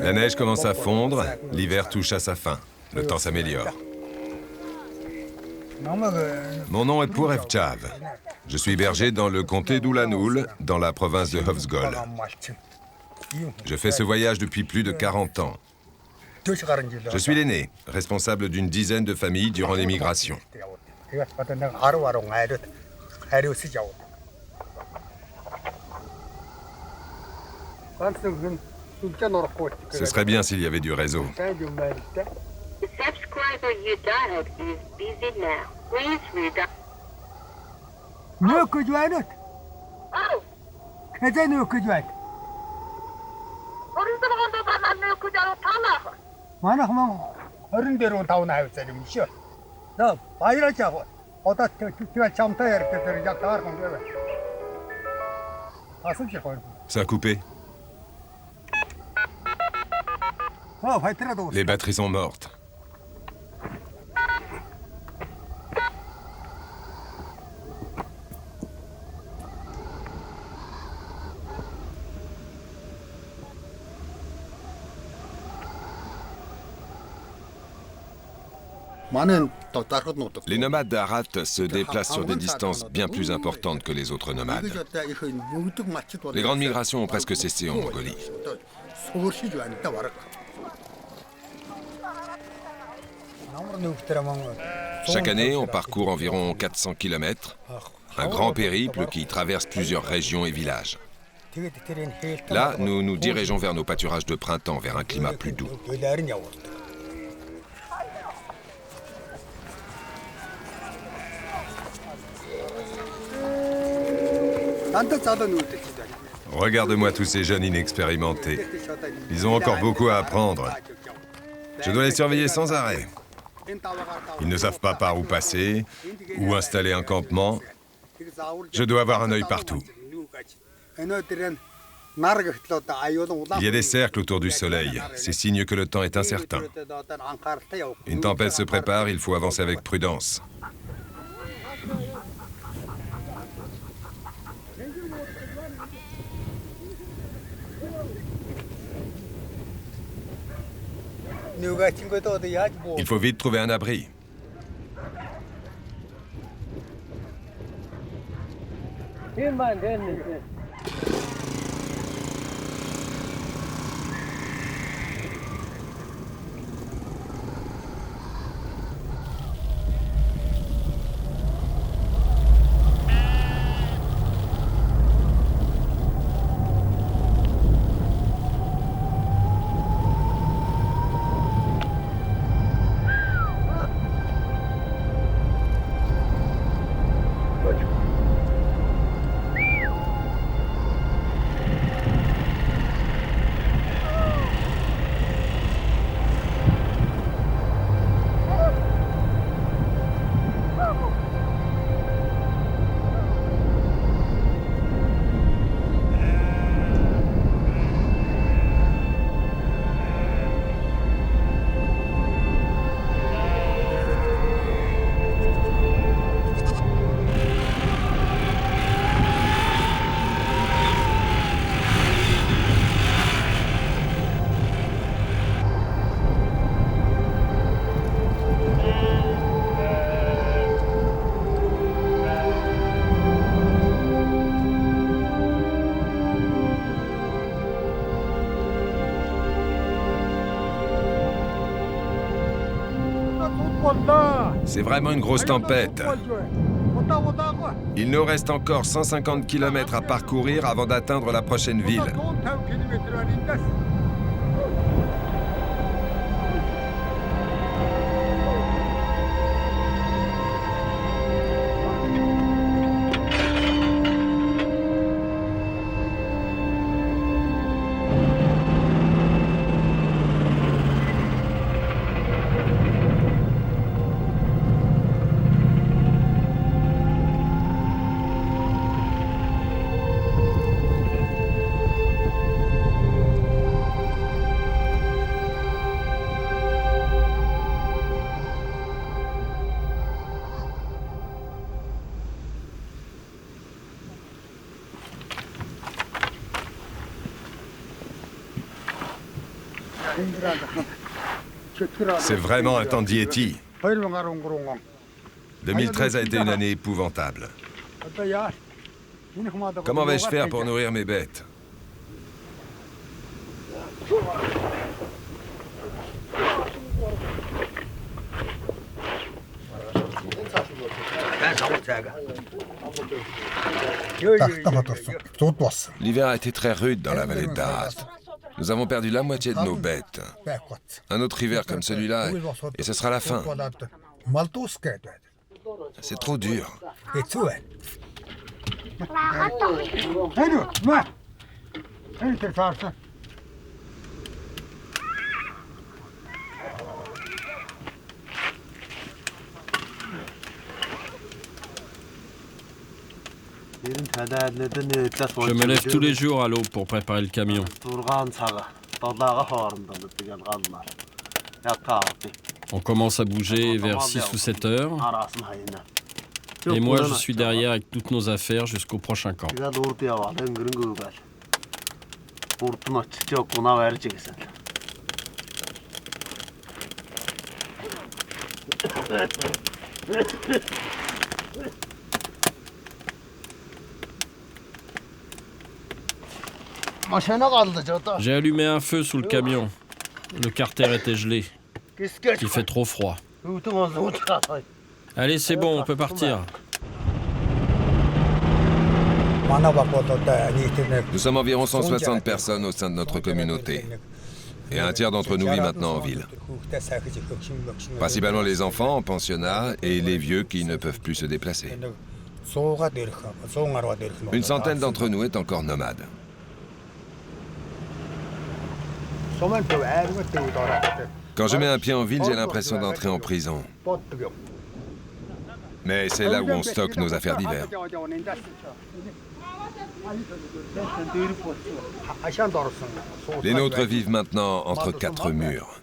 La neige commence à fondre, l'hiver touche à sa fin. Le temps s'améliore. Mon nom est Pourev Tchav. Je suis berger dans le comté d'Oulanoul, dans la province de Hovsgol. Je fais ce voyage depuis plus de 40 ans. Je suis l'aîné, responsable d'une dizaine de familles durant l'émigration. Ce serait bien s'il y avait du réseau. Ça a coupé. Les batteries sont mortes. Les nomades d'Arat se déplacent sur des distances bien plus importantes que les autres nomades. Les grandes migrations ont presque cessé en Mongolie. Chaque année, on parcourt environ 400 km, un grand périple qui traverse plusieurs régions et villages. Là, nous nous dirigeons vers nos pâturages de printemps, vers un climat plus doux. Regarde-moi tous ces jeunes inexpérimentés. Ils ont encore beaucoup à apprendre. Je dois les surveiller sans arrêt. Ils ne savent pas par où passer, où installer un campement. Je dois avoir un œil partout. Il y a des cercles autour du soleil. C'est signe que le temps est incertain. Une tempête se prépare, il faut avancer avec prudence. Il faut vite trouver un abri. C'est vraiment une grosse tempête. Il nous reste encore 150 km à parcourir avant d'atteindre la prochaine ville. C'est vraiment un temps de Yéti. 2013 a été une année épouvantable. Comment vais-je faire pour nourrir mes bêtes? L'hiver a été très rude dans la vallée de Dahat. Nous avons perdu la moitié de nos bêtes. Un autre hiver comme celui-là, et ce sera la fin. C'est trop dur. Je me lève tous les jours à l'aube pour préparer le camion. On commence à bouger vers 6 ou 7 heures. Et moi, je suis derrière avec toutes nos affaires jusqu'au prochain camp. J'ai allumé un feu sous le camion. Le carter était gelé. Il fait trop froid. Allez, c'est bon, on peut partir. Nous sommes environ 160 personnes au sein de notre communauté. Et un tiers d'entre nous vit maintenant en ville. Principalement les enfants en pensionnat et les vieux qui ne peuvent plus se déplacer. Une centaine d'entre nous est encore nomade. Quand je mets un pied en ville, j'ai l'impression d'entrer en prison. Mais c'est là où on stocke nos affaires d'hiver. Les nôtres vivent maintenant entre 4 murs.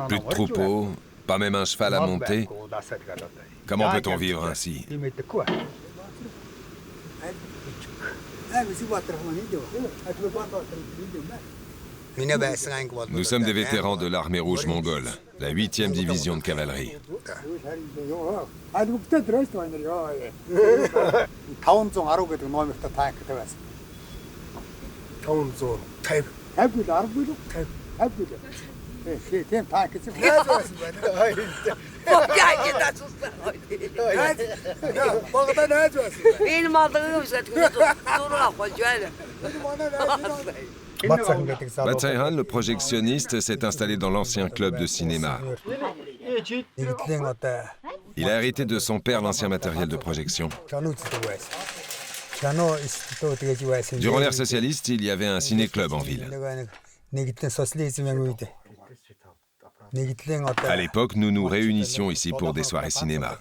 Plus de troupeaux, pas même un cheval à monter. Comment peut-on vivre ainsi? Nous sommes des vétérans de l'armée rouge mongole, la 8e division de cavalerie. Batsaihan, le projectionniste, s'est installé dans l'ancien club de cinéma. Il a hérité de son père l'ancien matériel de projection. Durant l'ère socialiste, il y avait un ciné-club en ville. À l'époque, nous nous réunissions ici pour des soirées cinéma.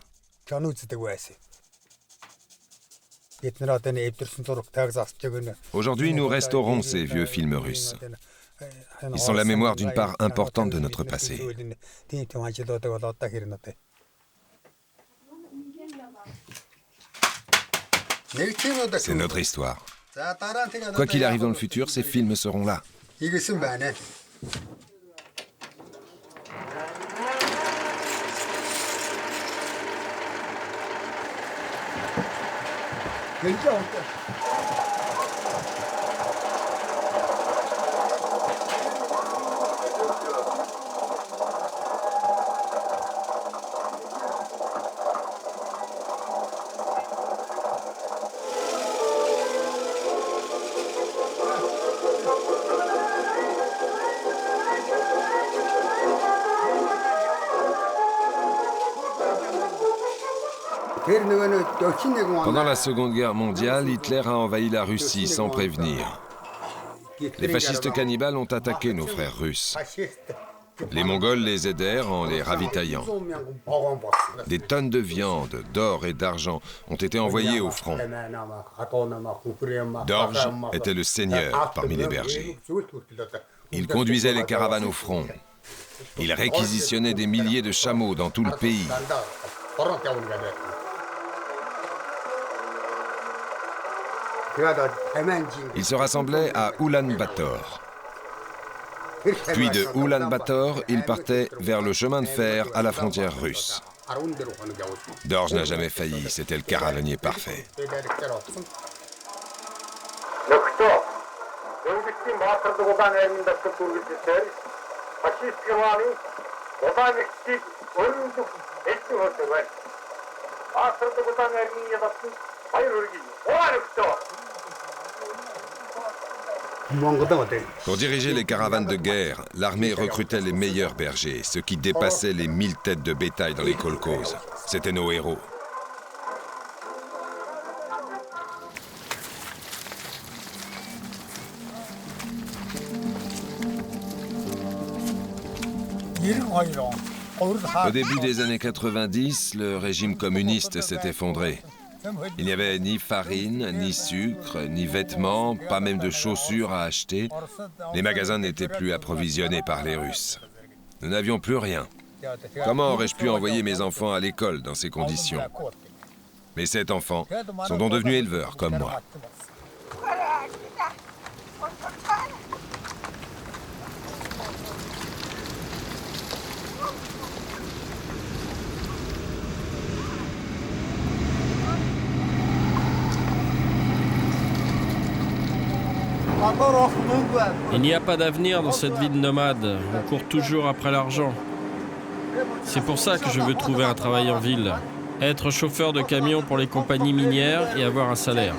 Aujourd'hui, nous restaurons ces vieux films russes. Ils sont la mémoire d'une part importante de notre passé. C'est notre histoire. Quoi qu'il arrive dans le futur, ces films seront là. Pendant la Seconde Guerre mondiale, Hitler a envahi la Russie sans prévenir. Les fascistes cannibales ont attaqué nos frères russes. Les Mongols les aidèrent en les ravitaillant. Des tonnes de viande, d'or et d'argent ont été envoyées au front. Dorje était le seigneur parmi les bergers. Il conduisait les caravanes au front. Il réquisitionnait des milliers de chameaux dans tout le pays. Il se rassemblait à Ulan Bator. Puis de Oulan-Bator, ils partaient vers le chemin de fer à la frontière russe. Dorje n'a jamais failli, c'était le caravanier parfait. Pour diriger les caravanes de guerre, l'armée recrutait les meilleurs bergers, ceux qui dépassaient les 1000 têtes de bétail dans les kolkhozes. C'étaient nos héros. Au début des années 90, le régime communiste s'est effondré. Il n'y avait ni farine, ni sucre, ni vêtements, pas même de chaussures à acheter. Les magasins n'étaient plus approvisionnés par les Russes. Nous n'avions plus rien. Comment aurais-je pu envoyer mes enfants à l'école dans ces conditions? Mes 7 enfants sont donc devenus éleveurs, comme moi. Il n'y a pas d'avenir dans cette vie de nomade. On court toujours après l'argent. C'est pour ça que je veux trouver un travail en ville. Être chauffeur de camion pour les compagnies minières et avoir un salaire.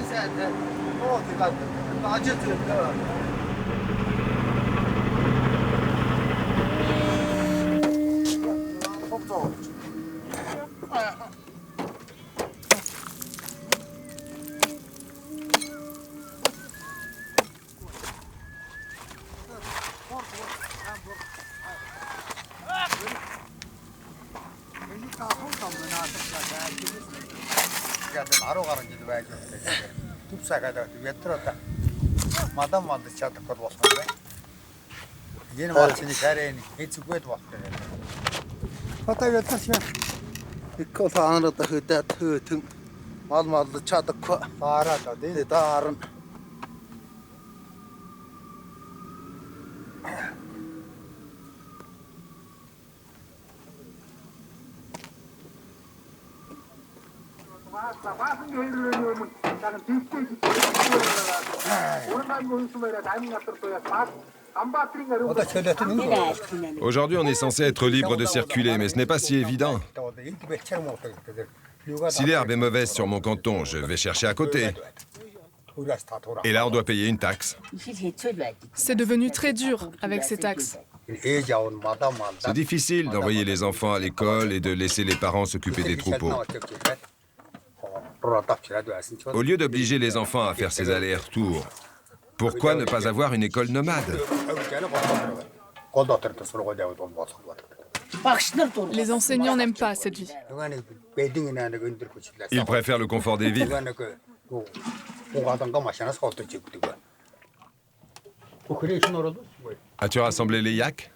Aujourd'hui, on est censé être libre de circuler, mais ce n'est pas si évident. Si l'herbe est mauvaise sur mon canton, je vais chercher à côté. Et là, on doit payer une taxe. C'est devenu très dur avec ces taxes. C'est difficile d'envoyer les enfants à l'école et de laisser les parents s'occuper des troupeaux. Au lieu d'obliger les enfants à faire ces allers-retours, pourquoi ne pas avoir une école nomade? Les enseignants n'aiment pas cette vie. Ils préfèrent le confort des villes. As-tu rassemblé les yaks?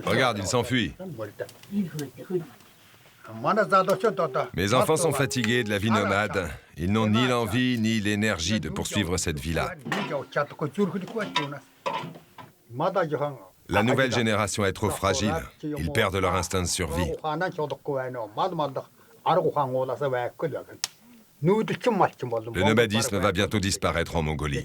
Regarde, ils s'enfuient. Mes enfants sont fatigués de la vie nomade. Ils n'ont ni l'envie ni l'énergie de poursuivre cette vie-là. La nouvelle génération est trop fragile. Ils perdent leur instinct de survie. Le nomadisme va bientôt disparaître en Mongolie.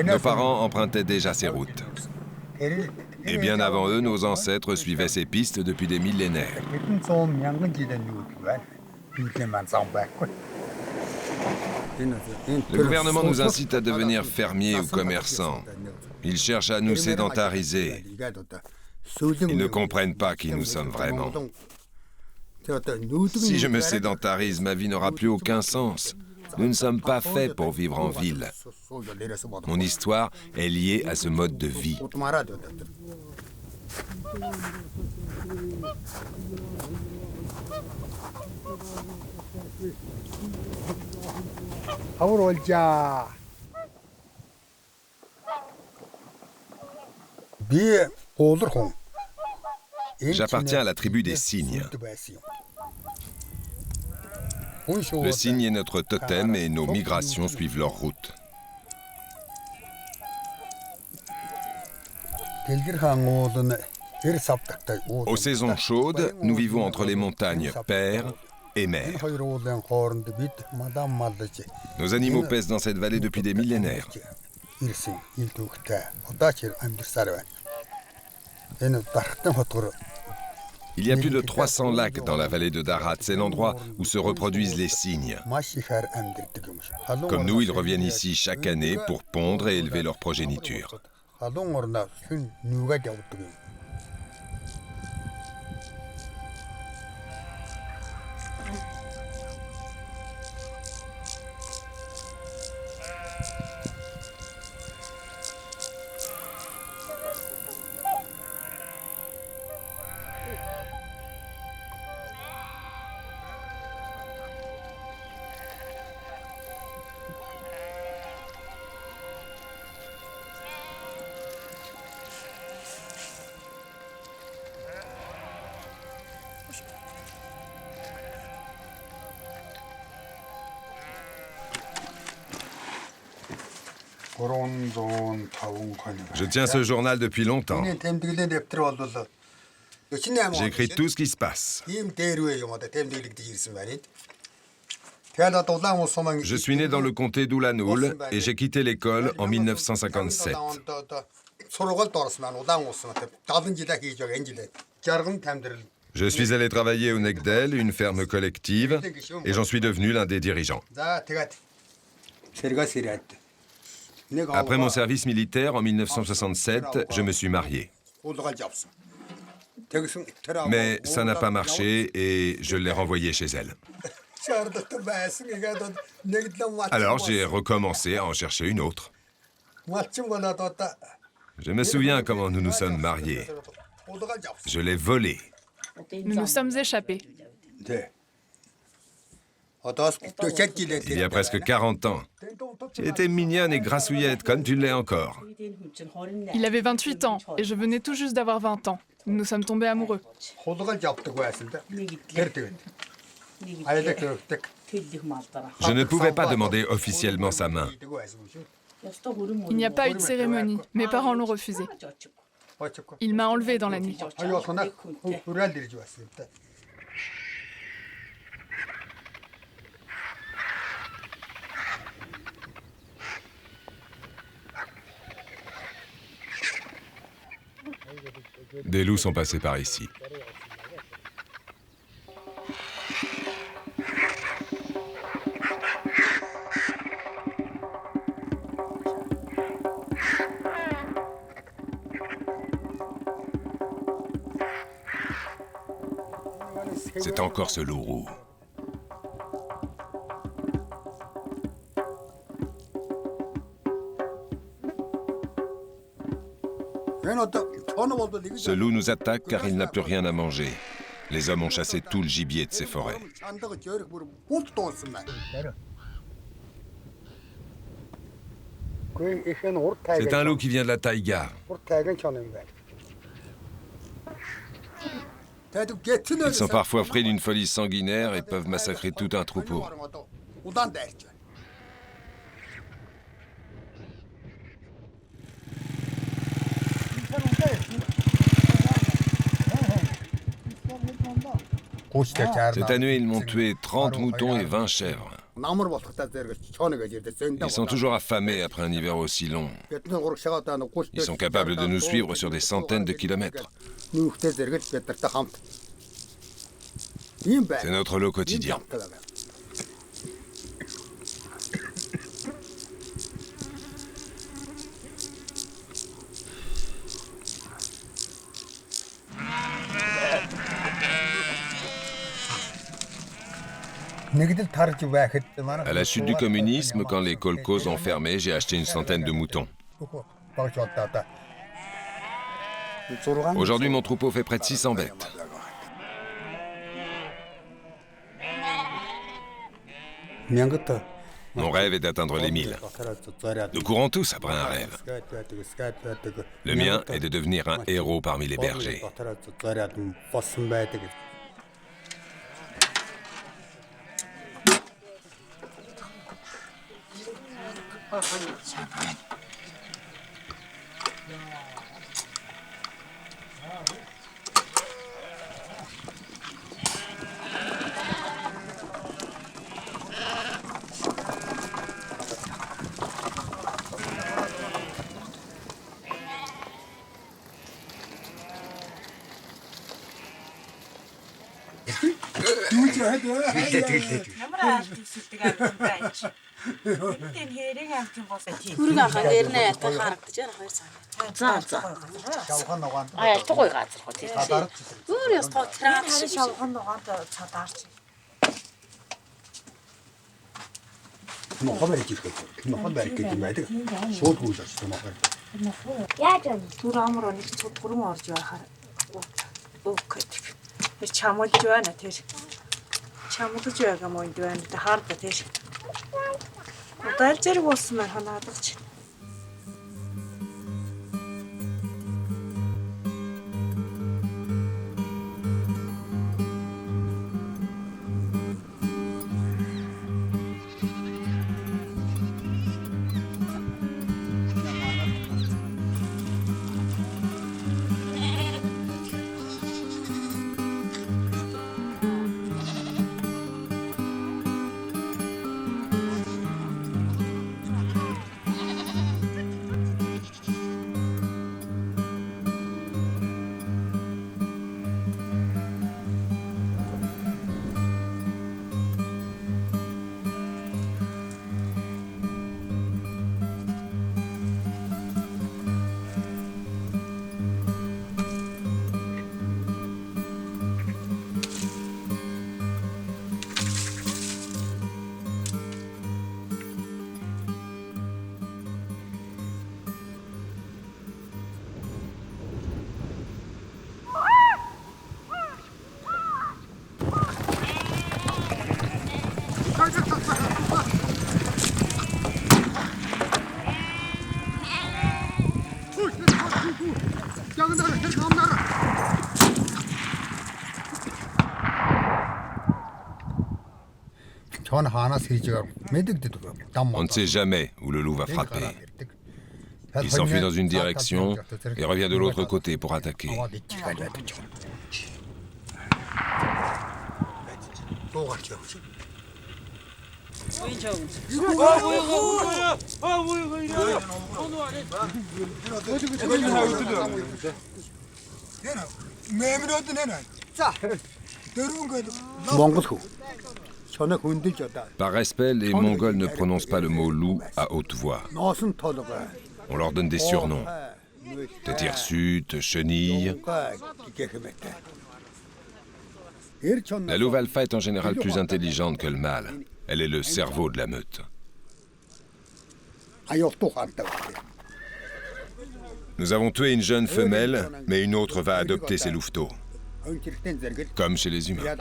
Nos parents empruntaient déjà ces routes. Et bien avant eux, nos ancêtres suivaient ces pistes depuis des millénaires. Le gouvernement nous incite à devenir fermiers ou commerçants. Ils cherchent à nous sédentariser. Ils ne comprennent pas qui nous sommes vraiment. Si je me sédentarise, ma vie n'aura plus aucun sens. Nous ne sommes pas faits pour vivre en ville. Mon histoire est liée à ce mode de vie. J'appartiens à la tribu des cygnes. Le cygne est notre totem et nos migrations suivent leur route. Aux saisons chaudes, nous vivons entre les montagnes Père et Mère. Nos animaux pèsent dans cette vallée depuis des millénaires. Il y a plus de 300 lacs dans la vallée de Darat. C'est l'endroit où se reproduisent les cygnes. Comme nous, ils reviennent ici chaque année pour pondre et élever leur progéniture. Je tiens ce journal depuis longtemps. J'écris tout ce qui se passe. Je suis né dans le comté d'Ulanoul et j'ai quitté l'école en 1957. Je suis allé travailler au Nekdel, une ferme collective, et j'en suis devenu l'un des dirigeants. Après mon service militaire en 1967, je me suis marié. Mais ça n'a pas marché et je l'ai renvoyée chez elle. Alors j'ai recommencé à en chercher une autre. Je me souviens comment nous nous sommes mariés. Je l'ai volée. Nous nous sommes échappés. Il y a presque 40 ans. Tu étais mignonne et grassouillette, comme tu l'es encore. Il avait 28 ans et je venais tout juste d'avoir 20 ans. Nous nous sommes tombés amoureux. Je ne pouvais pas demander officiellement sa main. Il n'y a pas eu de cérémonie. Mes parents l'ont refusé. Il m'a enlevé dans la nuit. Des loups sont passés par ici. C'est encore ce loup roux. Ce loup nous attaque car il n'a plus rien à manger. Les hommes ont chassé tout le gibier de ces forêts. C'est un loup qui vient de la taïga. Ils sont parfois pris d'une folie sanguinaire et peuvent massacrer tout un troupeau. Cette année, ils m'ont tué 30 moutons et 20 chèvres. Ils sont toujours affamés après un hiver aussi long. Ils sont capables de nous suivre sur des centaines de kilomètres. C'est notre lot quotidien. À la chute du communisme, quand les kolkhozes ont fermé, j'ai acheté une centaine de moutons. Aujourd'hui, mon troupeau fait près de 600 bêtes. Mon rêve est d'atteindre les 1000. Nous courons tous après un rêve. Le mien est de devenir un héros parmi les bergers. On ne sait jamais où le loup va frapper. Il s'enfuit dans une direction et revient de l'autre côté pour attaquer. Par respect, les Mongols ne prononcent pas le mot loup à haute voix. On leur donne des surnoms. Tête hirsute, chenille. La louve alpha est en général plus intelligente que le mâle. Elle est le cerveau de la meute. Nous avons tué une jeune femelle, mais une autre va adopter ses louveteaux. Comme chez les humains.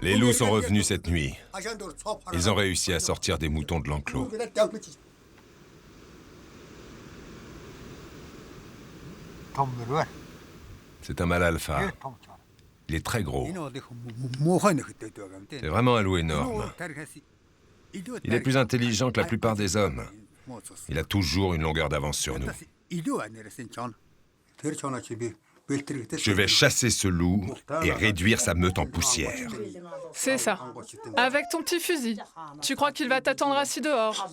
Les loups sont revenus cette nuit. Ils ont réussi à sortir des moutons de l'enclos. C'est un mâle alpha. Il est très gros. C'est vraiment un loup énorme. Il est plus intelligent que la plupart des hommes. Il a toujours une longueur d'avance sur nous. Je vais chasser ce loup et réduire sa meute en poussière. C'est ça. Avec ton petit fusil. Tu crois qu'il va t'attendre assis dehors?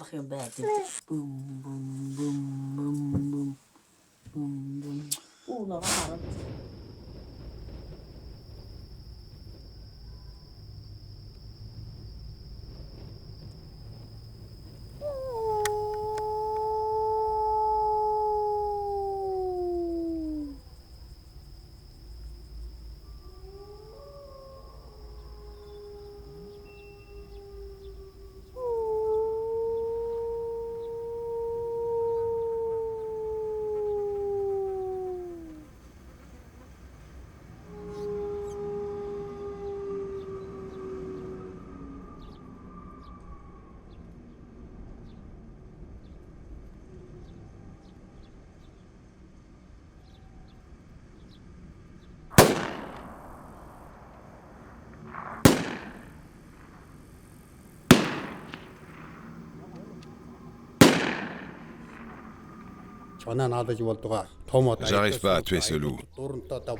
J'arrive pas à tuer ce loup.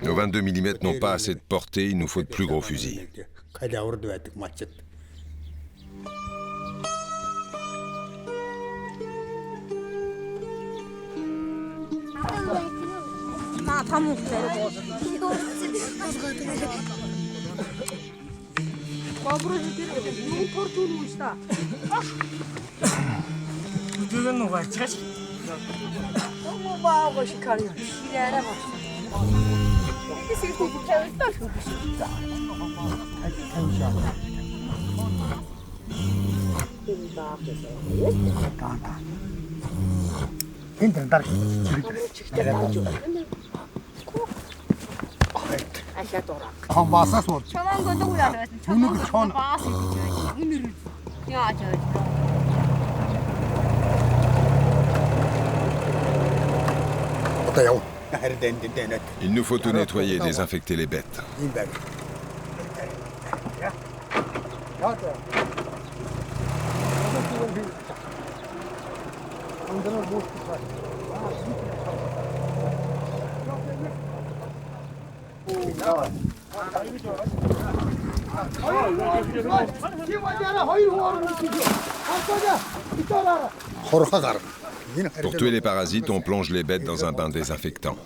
Nos 22 mm n'ont pas assez de portée, il nous faut de plus gros fusils. Il nous faut tout nettoyer et désinfecter les bêtes. Pour tuer les parasites, on plonge les bêtes dans un bain désinfectant.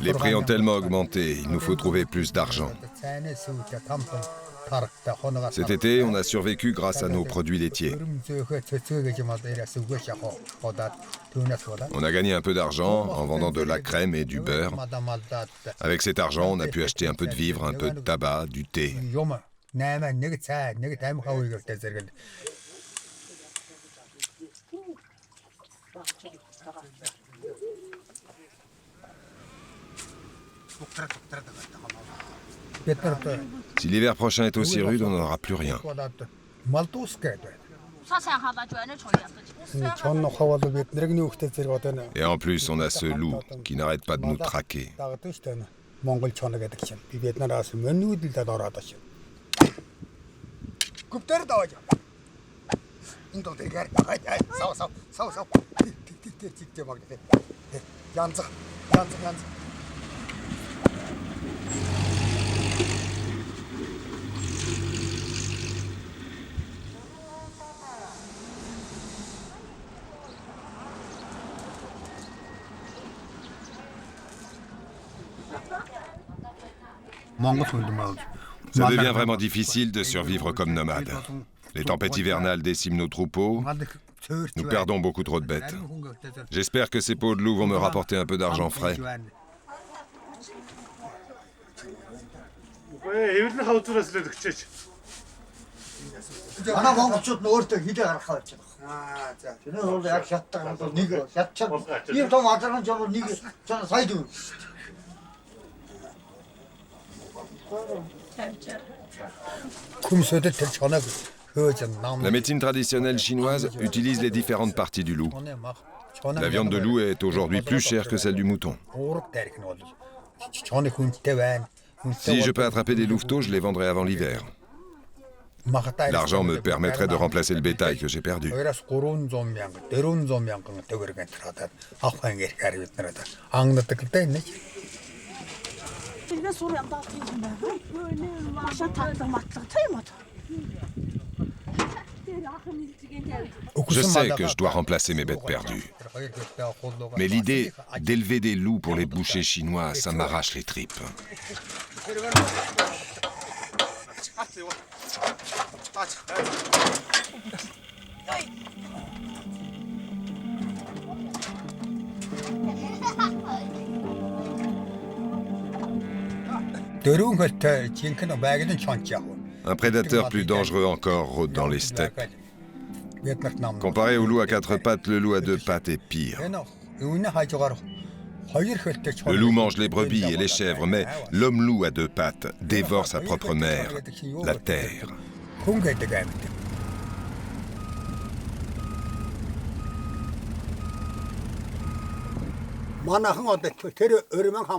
Les prix ont tellement augmenté, il nous faut trouver plus d'argent. Cet été, on a survécu grâce à nos produits laitiers. On a gagné un peu d'argent en vendant de la crème et du beurre. Avec cet argent, on a pu acheter un peu de vivres, un peu de tabac, du thé. Si l'hiver prochain est aussi rude, on n'aura plus rien. Et en plus, on a ce loup qui n'arrête pas de nous traquer. Ça devient vraiment difficile de survivre comme nomade. Les tempêtes hivernales déciment nos troupeaux. Nous perdons beaucoup trop de bêtes. J'espère que ces peaux de loup vont me rapporter un peu d'argent frais. La médecine traditionnelle chinoise utilise les différentes parties du loup. La viande de loup est aujourd'hui plus chère que celle du mouton. Si je peux attraper des louveteaux, je les vendrai avant l'hiver. L'argent me permettrait de remplacer le bétail que j'ai perdu. Je sais que je dois remplacer mes bêtes perdues. Mais l'idée d'élever des loups pour les bouchers chinois, ça m'arrache les tripes. Un prédateur plus dangereux encore rôde dans les steppes. Comparé au loup à quatre pattes, le loup à deux pattes est pire. Le loup mange les brebis et les chèvres, mais l'homme-loup à deux pattes dévore sa propre mère, la terre.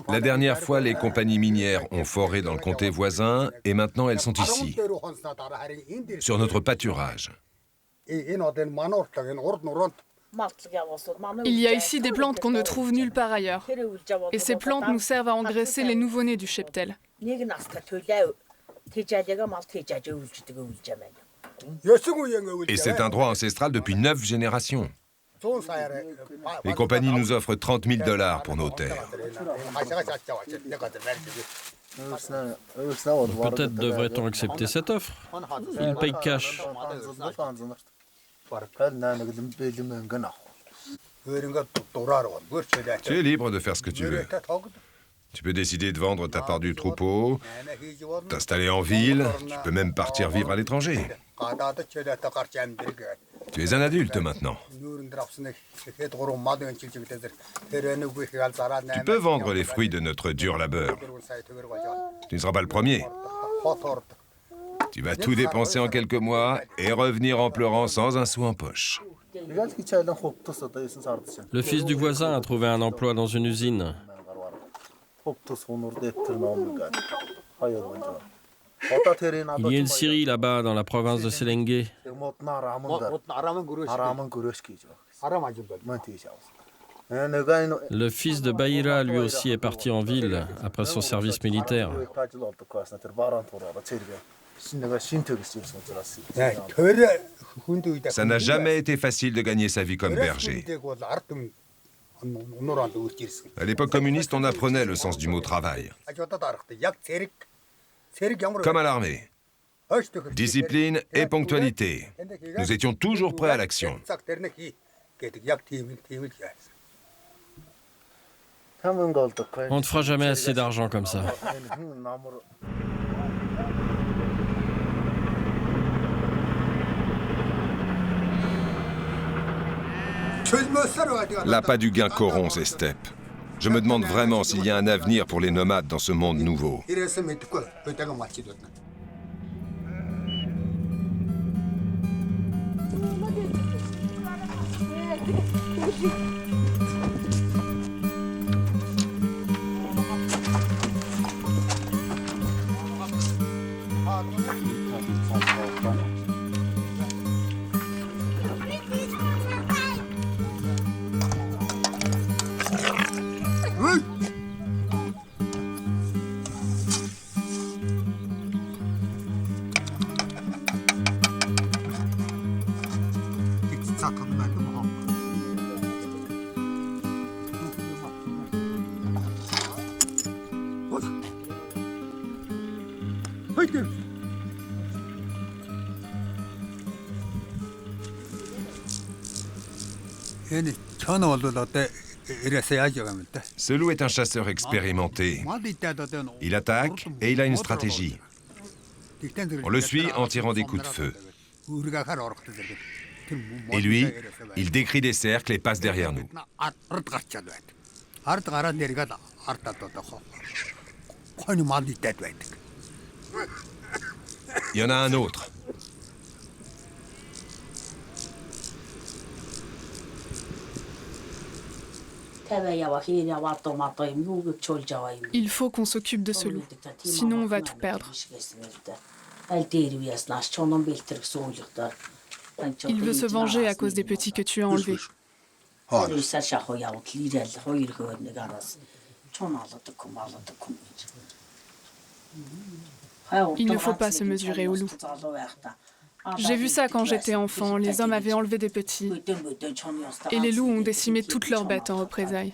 La dernière fois, les compagnies minières ont foré dans le comté voisin et maintenant elles sont ici, sur notre pâturage. Il y a ici des plantes qu'on ne trouve nulle part ailleurs. Et ces plantes nous servent à engraisser les nouveau-nés du cheptel. Et c'est un droit ancestral depuis 9 générations. Les compagnies nous offrent $30 000 pour nos terres. Peut-être devrait-on accepter cette offre. Il paye cash. Tu es libre de faire ce que tu veux. Tu peux décider de vendre ta part du troupeau, t'installer en ville, tu peux même partir vivre à l'étranger. Tu es un adulte maintenant. Tu peux vendre les fruits de notre dur labeur. Tu ne seras pas le premier. Tu vas tout dépenser en quelques mois et revenir en pleurant sans un sou en poche. Le fils du voisin a trouvé un emploi dans une usine. Il y a une scierie là-bas dans la province de Séléngué. Le fils de Bahira, lui aussi, est parti en ville après son service militaire. Ça n'a jamais été facile de gagner sa vie comme berger. À l'époque communiste, on apprenait le sens du mot travail. Comme à l'armée. Discipline et ponctualité. Nous étions toujours prêts à l'action. On ne fera jamais assez d'argent comme ça. L'appât du gain corrompt ces steppes. Je me demande vraiment s'il y a un avenir pour les nomades dans ce monde nouveau. Ce loup est un chasseur expérimenté. Il attaque et il a une stratégie. On le suit en tirant des coups de feu. Et lui, il décrit des cercles et passe derrière nous. Il y en a un autre. Il faut qu'on s'occupe de ce loup, sinon on va tout perdre. Il veut se venger à cause des petits que tu as enlevés. Il ne faut pas se mesurer au loup. J'ai vu ça quand j'étais enfant, les hommes avaient enlevé des petits. Et les loups ont décimé toutes leurs bêtes en représailles.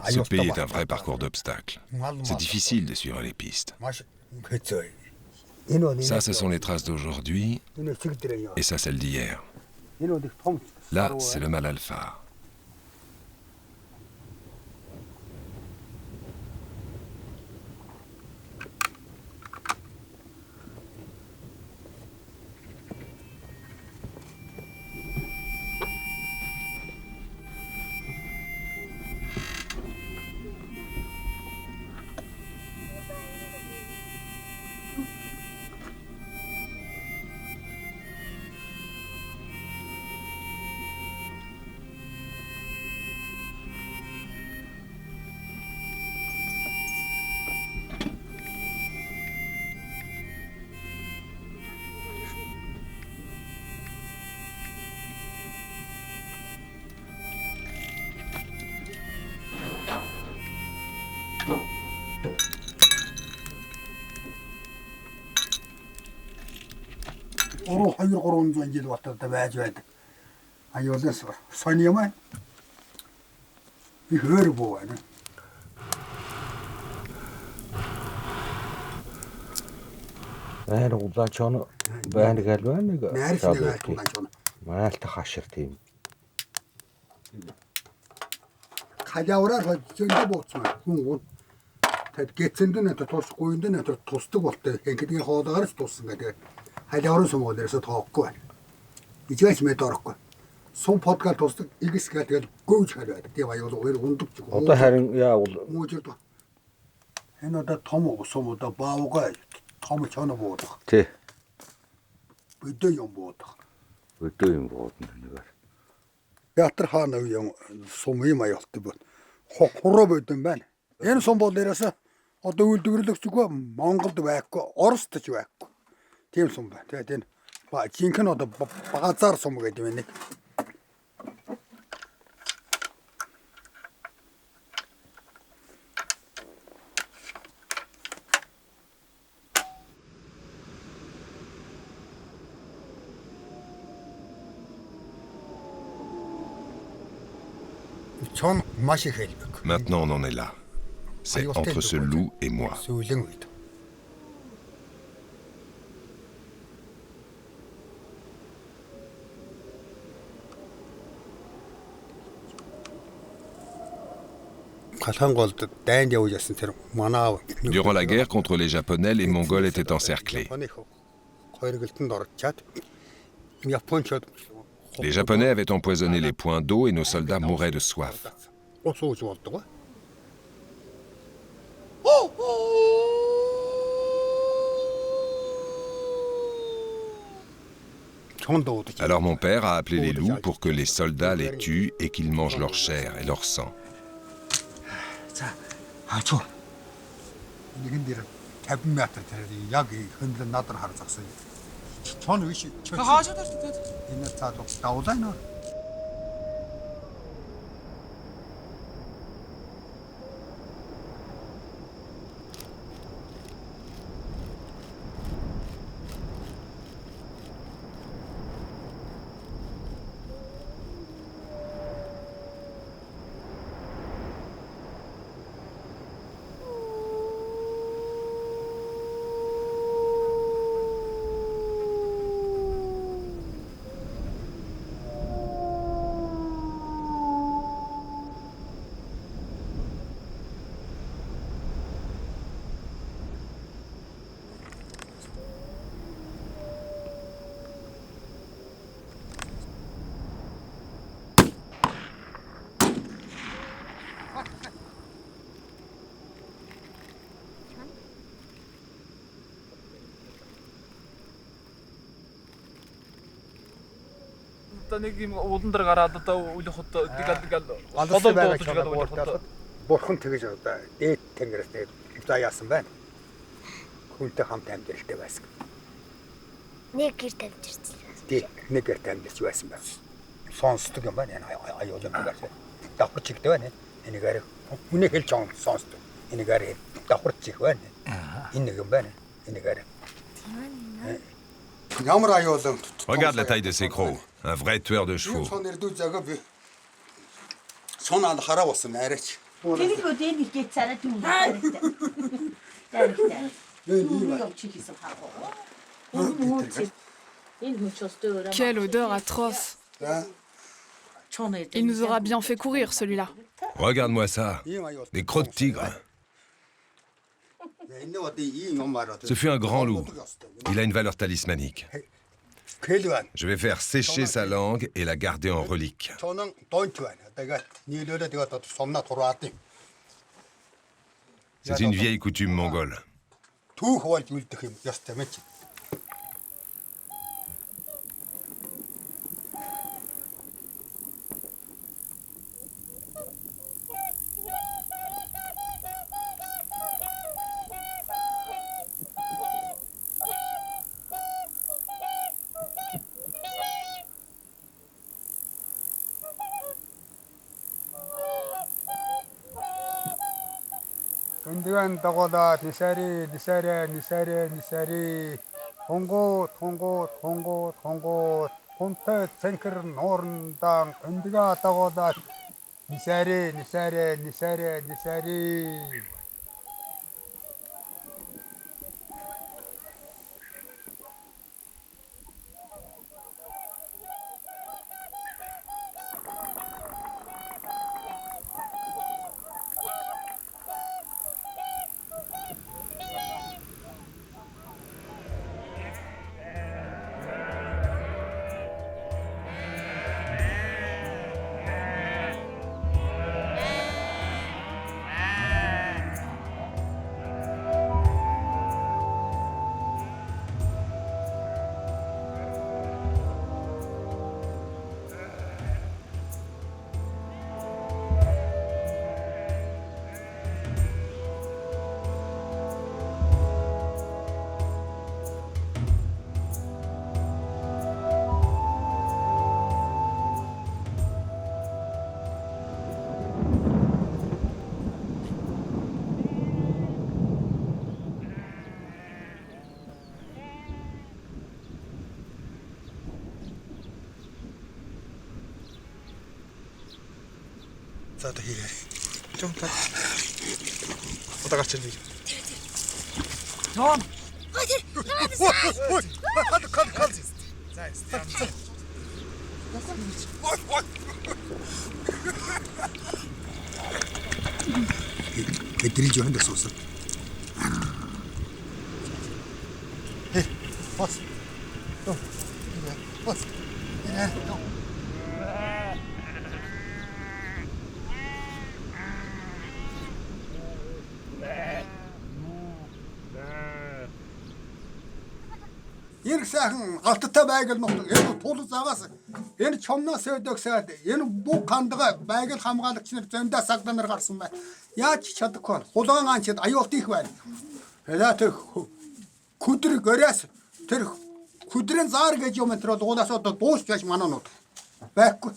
Ce pays est un vrai parcours d'obstacles. C'est difficile de suivre les pistes. Ça, ce sont les traces d'aujourd'hui, et ça, celles d'hier. Là, c'est le mâle alpha. 오로 하이로 고런 전 이제 왔다 갔다 와줘야 돼. 아니 어디서 선이야만 이 흐르 보아는. أنا وضع شون بان قالوا أنا نعرف إنك هتكون عشان ما التخشر تيم 가자오라 저기 못지만 그건 개천도는 또 토스 고인도는 또 토스도 볼때 행기딩 호다가를 토스가 돼 가자오라 소모들에서 더 없고 이제 심에 더럽고 손 포트가 토스 이기스가 돼 고우쳐야 돼 대와 요도 왜 운동 주고 어떤 하는 야 뭐지도 해너다 토모 소모다 바오가 토모 전화 보다 대 비도 용 보다 어떤 거 같은데 야들 하나 용 소모이 마였대 뭐 호로버든 반 얘는 손보들에서 어떤 울두그르도 주고 몽골도 왔고 어르스도 왔고 팀 손바 대된 바 진큰 어떤 바가자르 소모가 되면 전 맛이 해리고 Maintenant, on en est là. C'est entre ce loup et moi. 수령이다. Durant la guerre contre les Japonais, les Mongols étaient encerclés. Les Japonais avaient empoisonné les points d'eau et nos soldats mouraient de soif. Alors mon père a appelé les loups pour que les soldats les tuent et qu'ils mangent leur chair et leur sang. Бурхан тэгэж одоо дээд тэнгэрээс тэгээд за яасан байна. Хүнтэй хамт амьдралтай байсан. Нэг гэр тавьчихсан. Тий, нэг гэр амьдралч байсан байна. Сонсдог юм байна. Аюул юм байна. Давхар чигтэй байна. Энийгээр үнэ хэлж байгаа сонсдог. Энийгээр давхар чих байна. Энэ нэг юм байна. Энийгээр. Ямар аюул юм. Regarde la taille de ces crocs. Un vrai tueur de chevaux. Сонаад хараа болсон арайч. Тэгэлгүй дээр иргээд царай түүн хэрэгтэй. Хэрэгтэй. Энэ чи хийсэн хаа. Энэ хүчтэй. Quelle odeur atroce. Il nous aura bien fait courir, celui-là. Regarde-moi ça. Des crocs de tigre. Ce fut un grand loup. Il a une valeur talismanique. Je vais faire sécher sa langue et la garder en relique. C'est une vieille coutume mongole. Indian Dagoda, Nisari, Nisari, Nisari, Nisari, Tongo, Tongo, Tongo, Tongo, Ponte, Tanker, Norndang, Indiga Dagoda, Nisari, Nisari, Nisari, Nisari. За одоо хийгээрэй. Чом та. Одоо гарч ирнэ. Ном. Ой. Кал. За. Эдрилж байна гэсэн үсэн. Бас. Бас. Энэ сайхан алттай байгаль нутаг энэ тул загаас энэ чомноос өдөгсөөд энэ бүх хандгаа байгаль хамгаалагч нар зөндөө сагдан нар гарсан бай. Яаж чадахгүй хулгайн анчид аюулт их байна. Элэт хүдрэг өрөөс тэр хүдрийн заар гэж юм тэр дуулаас одоо дуусч байж мананууд байхгүй.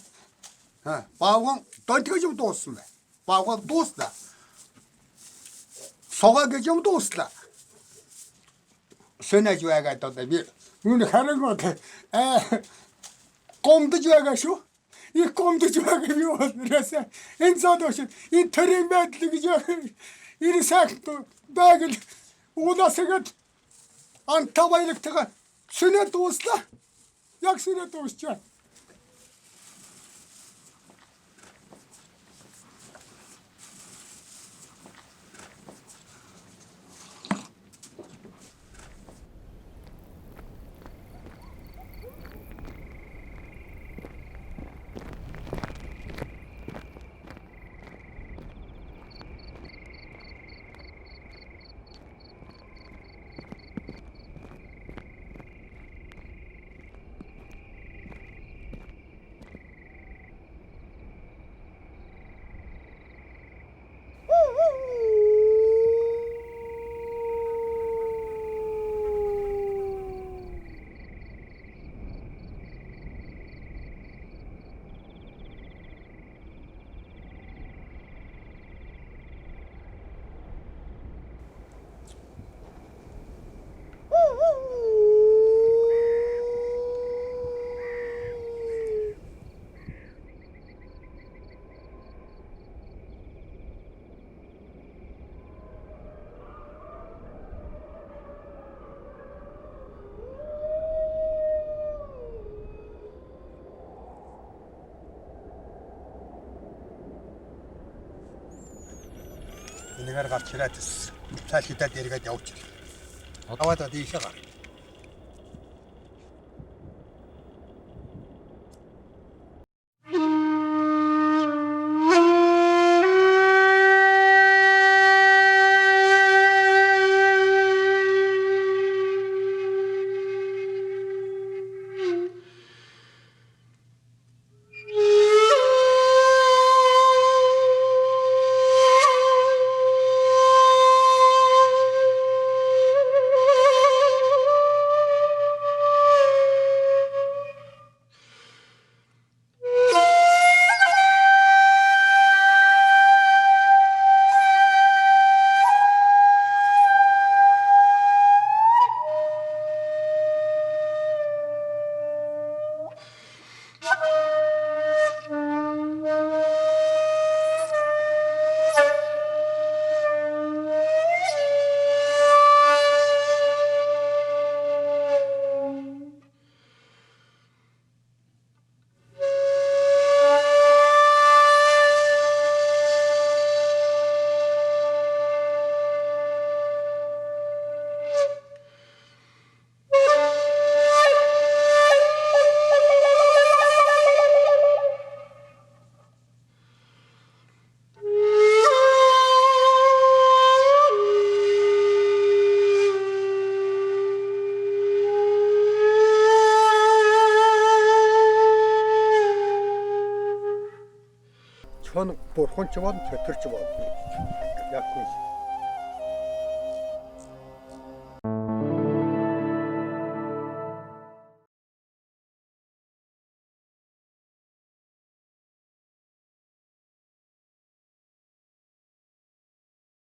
Баавган донт гэж юм дууссан бай. Баавган дуусна. Сога гэж юм дуусла. Сөнэж байгаад одоо би нүн харангууд гомдож байгаа шүү. Их гомдож байгаа би болоосаа энэ зодоош энэ төрийн байдал гэж энэ сахт байгаль унаасагт антавайлагтайгаа сөнөө дуусла. Яг сөнөө дуусчаа. Энэгээр гарч ирээд цааш хидаад эргээд явж байна. Аваад ийшээ гар. алхун ч болно, цэцэр ч болно. Яг хүн.